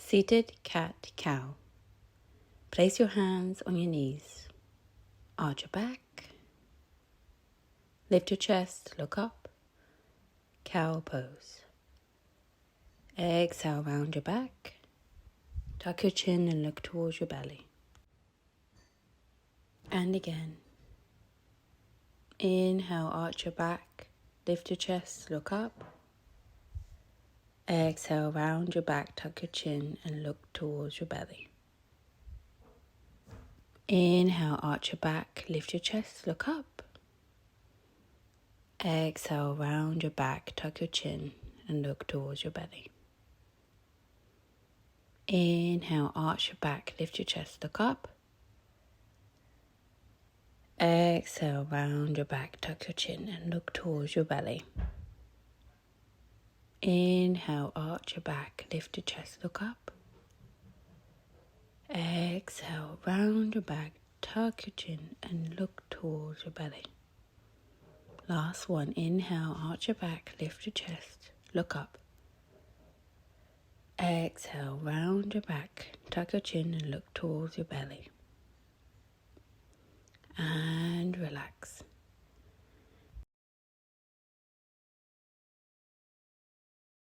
Seated cat-cow. Place your hands on your knees. Arch your back. Lift your chest, look up. Cow pose. Exhale, round your back. Tuck your chin and look towards your belly. And again. Inhale, arch your back. Lift your chest, look up. Exhale, round your back, tuck your chin and look towards your belly. Inhale, arch your back, lift your chest, look up. Exhale, round your back, tuck your chin and look towards your belly. Inhale, arch your back, lift your chest, look up. Exhale, round your back, tuck your chin and look towards your belly. Inhale, arch your back, lift your chest, look up. Exhale, round your back, tuck your chin and look towards your belly. Last one. Inhale, arch your back, lift your chest, look up. Exhale, round your back, tuck your chin and look towards your belly. And relax.